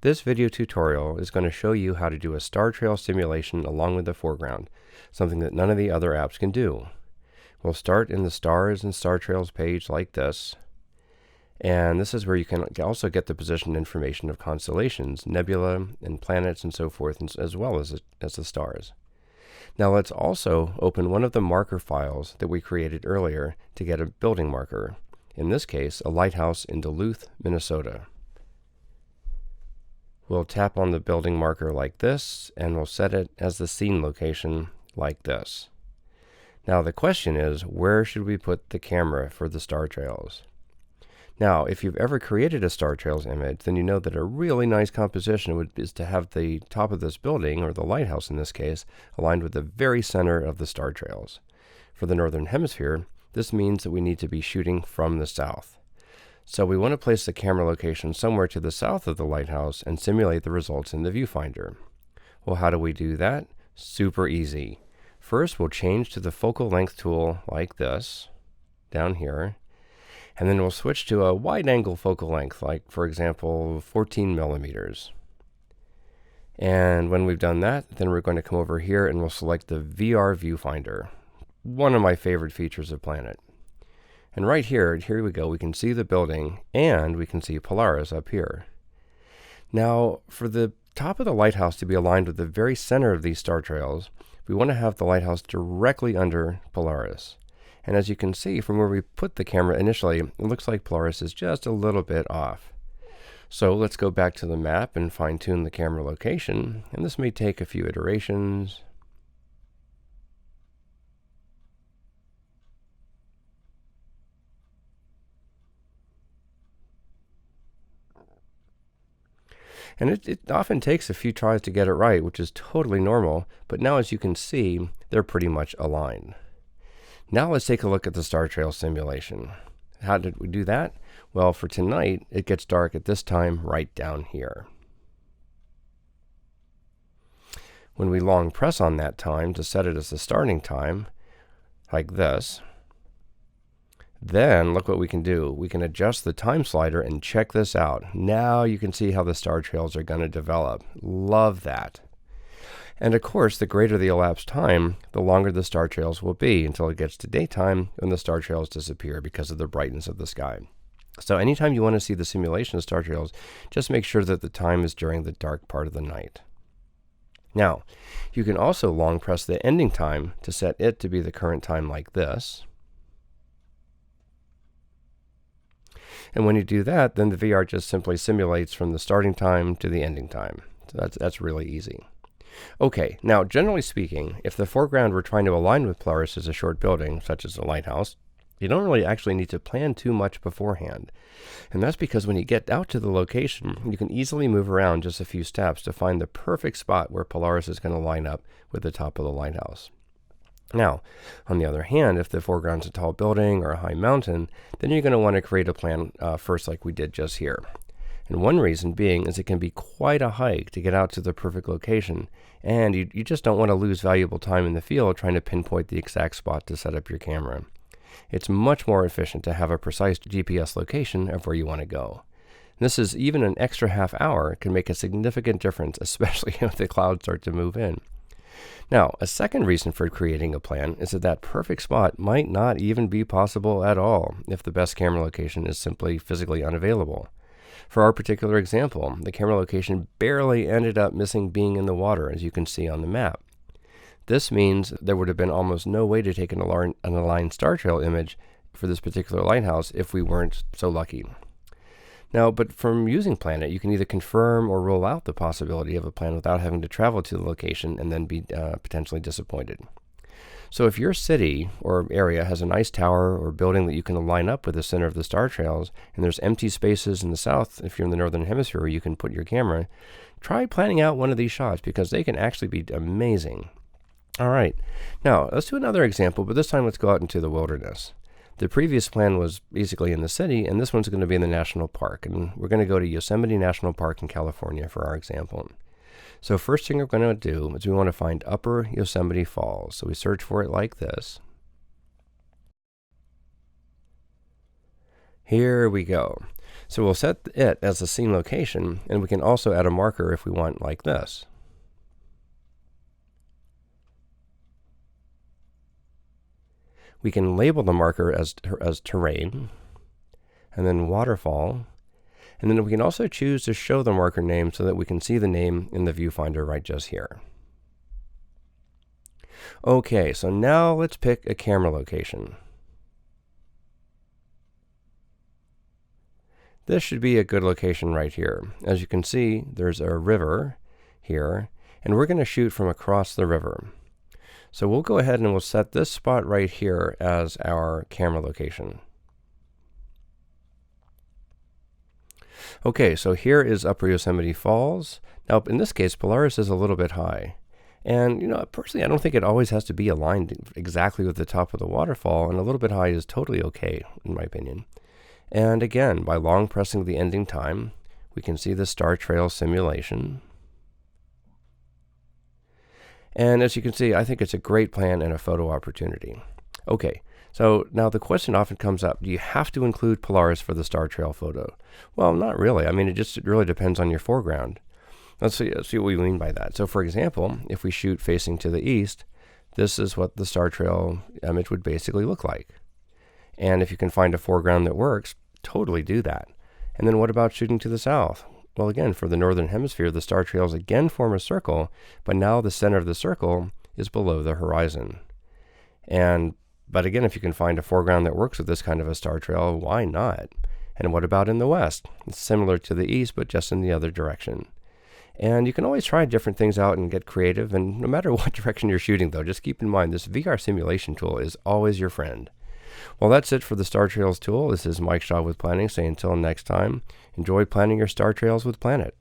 This video tutorial is going to show you how to do a star trail simulation along with the foreground, something that none of the other apps can do. We'll start in the stars and star trails page like this, and this is where you can also get the position information of constellations, nebula, and planets and so forth, as well as the stars. Now let's also open one of the marker files that we created earlier to get a building marker, in this case a lighthouse in Duluth, Minnesota. We'll tap on the building marker like this, and we'll set it as the scene location like this. Now the question is, where should we put the camera for the star trails? Now, if you've ever created a star trails image, then you know that a really nice composition is to have the top of this building, or the lighthouse in this case, aligned with the very center of the star trails. For the northern hemisphere, this means that we need to be shooting from the south. So we want to place the camera location somewhere to the south of the lighthouse and simulate the results in the viewfinder. Well, how do we do that? Super easy. First, we'll change to the focal length tool like this, down here, and then we'll switch to a wide angle focal length, like for example 14 millimeters. And when we've done that, then we're going to come over here and we'll select the VR viewfinder, one of my favorite features of Planit. And right here we go, we can see the building and we can see Polaris up here. Now, for the top of the lighthouse to be aligned with the very center of these star trails, we want to have the lighthouse directly under Polaris. And as you can see from where we put the camera initially, it looks like Polaris is just a little bit off. So let's go back to the map and fine-tune the camera location, and this may take a few iterations. And it often takes a few tries to get it right, which is totally normal, but now as you can see, they're pretty much aligned. Now let's take a look at the star trail simulation. How did we do that? Well, for tonight, it gets dark at this time right down here. When we long press on that time to set it as the starting time, like this, then look what we can do. We can adjust the time slider and check this out. Now you can see how the star trails are going to develop. Love that. And of course, the greater the elapsed time, the longer the star trails will be until it gets to daytime when the star trails disappear because of the brightness of the sky. So anytime you want to see the simulation of star trails, just make sure that the time is during the dark part of the night. Now, you can also long press the ending time to set it to be the current time like this. And when you do that, then the VR just simply simulates from the starting time to the ending time. So that's really easy. Okay, now generally speaking, if the foreground we're trying to align with Polaris is a short building, such as a lighthouse, you don't really actually need to plan too much beforehand. And that's because when you get out to the location, you can easily move around just a few steps to find the perfect spot where Polaris is going to line up with the top of the lighthouse. Now, on the other hand, if the foreground's a tall building or a high mountain, then you're going to want to create a plan first like we did just here. And one reason being is it can be quite a hike to get out to the perfect location, and you just don't want to lose valuable time in the field trying to pinpoint the exact spot to set up your camera. It's much more efficient to have a precise GPS location of where you want to go. This is even an extra half hour can make a significant difference, especially if the clouds start to move in. Now, a second reason for creating a plan is that perfect spot might not even be possible at all if the best camera location is simply physically unavailable. For our particular example, the camera location barely ended up missing being in the water, as you can see on the map. This means there would have been almost no way to take an aligned star trail image for this particular lighthouse if we weren't so lucky. Now, but from using Planit, you can either confirm or rule out the possibility of a plan without having to travel to the location and then be potentially disappointed. So if your city or area has a nice tower or building that you can line up with the center of the star trails, and there's empty spaces in the south, if you're in the northern hemisphere where you can put your camera, try planning out one of these shots because they can actually be amazing. All right, now let's do another example, but this time let's go out into the wilderness. The previous plan was basically in the city, and this one's going to be in the national park, and we're going to go to Yosemite National Park in California for our example. So first thing we're going to do is we want to find Upper Yosemite Falls. So we search for it like this. Here we go. So we'll set it as the scene location, and we can also add a marker if we want, like this. We can label the marker as terrain, and then waterfall, and then we can also choose to show the marker name so that we can see the name in the viewfinder right just here. Okay, so now let's pick a camera location. This should be a good location right here. As you can see, there's a river here, and we're going to shoot from across the river. So we'll go ahead and we'll set this spot right here as our camera location. Okay, so here is Upper Yosemite Falls. Now, in this case, Polaris is a little bit high. And, personally, I don't think it always has to be aligned exactly with the top of the waterfall, and a little bit high is totally okay, in my opinion. And again, by long pressing the ending time, we can see the star trail simulation. And as you can see, I think it's a great plan and a photo opportunity. Okay, so now the question often comes up, do you have to include Polaris for the star trail photo? Well, not really. I mean, it really depends on your foreground. Let's see what we mean by that. So for example, if we shoot facing to the east, this is what the star trail image would basically look like. And if you can find a foreground that works, totally do that. And then what about shooting to the south? Well, again, for the northern hemisphere, the star trails again form a circle, but now the center of the circle is below the horizon. But again, if you can find a foreground that works with this kind of a star trail, why not? And what about in the west? It's similar to the east, but just in the other direction. And you can always try different things out and get creative, and no matter what direction you're shooting, though, just keep in mind this VR simulation tool is always your friend. Well, that's it for the Star Trails tool. This is Mike Shaw with Planning, saying until next time, enjoy planning your star trails with Planit.